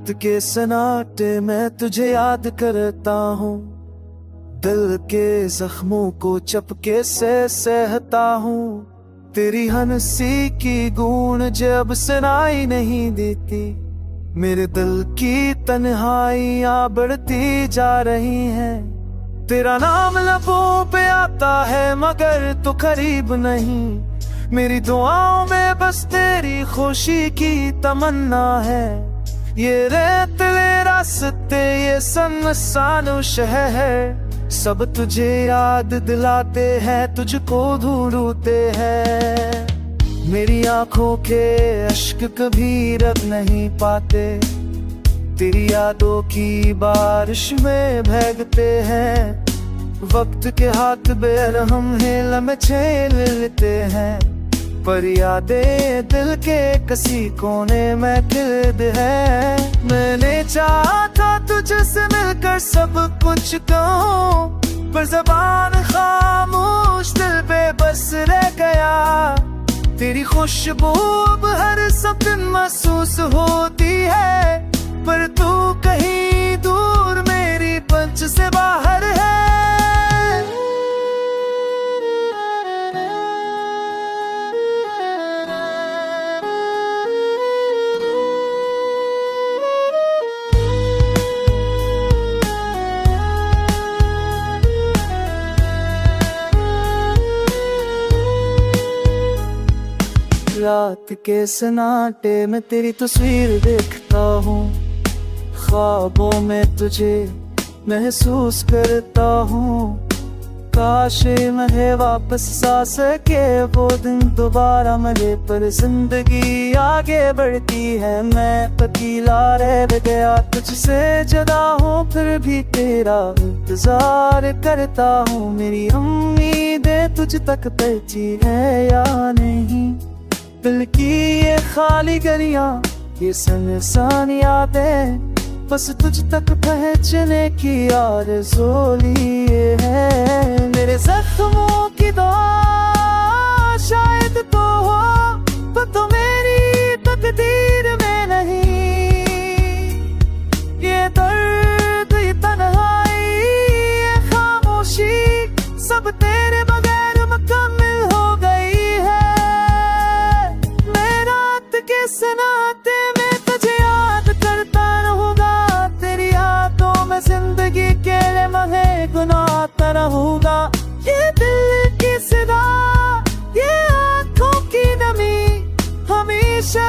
रात के सन्नाटे में तुझे याद करता हूँ, दिल के जख्मों को चपके से सहता हूँ। तेरी हंसी की गूंज जब सुनाई नहीं देती, मेरे दिल की तन्हाइयां बढ़ती जा रही हैं। तेरा नाम लबों पे आता है मगर तू करीब नहीं, मेरी दुआओं में बस तेरी खुशी की तमन्ना है। ये रेतले रास्ते ये सुनसान शहर है, सब तुझे याद दिलाते हैं, तुझको ढूंढते हैं। मेरी आंखों के अश्क कभी रख नहीं पाते, तेरी यादों की बारिश में भीगते हैं। वक्त के हाथ बेरहम है, लम्हे लेते हैं, पर यादें दिल के किसी कोने में कैद है। मैंने चाहा था तुझसे मिलकर सब कुछ कहूं, पर ज़बान खामोश दिल पे बस रह गया। तेरी खुशबू अब हर सब दिन महसूस होती है, पर तू कहीं दूर मेरी पंच से बाहर है। रात के सन्नाटे में तेरी तस्वीर देखता हूँ, ख्वाबों में तुझे महसूस करता हूँ। काश मैं वापस आ सके वो दिन दोबारा मिले, पर जिंदगी आगे बढ़ती है। मैं पतीला रह गया तुझसे जुदा हूँ, फिर भी तेरा इंतजार करता हूँ। मेरी उम्मीदें तुझ तक पहुंची है या नहीं, दिल की ये खाली गलियां ये सुनसान यादें, बस तुझ तक पहुंचने की आरज़ू लिए है। मेरे जख्मों की दवा शायद तो हो, पर तो मेरी तकदीर में नहीं। ये दर्द ये तन्हाई ये खामोशी सब तेरे बगैर मुकम्मल हो गई है। सन्नाटे में तुझे याद करता रहूंगा, तेरी यादों में जिंदगी के लम्हे गुनाहता रहूंगा। ये दिल की सदा ये आंखों की नमी हमेशा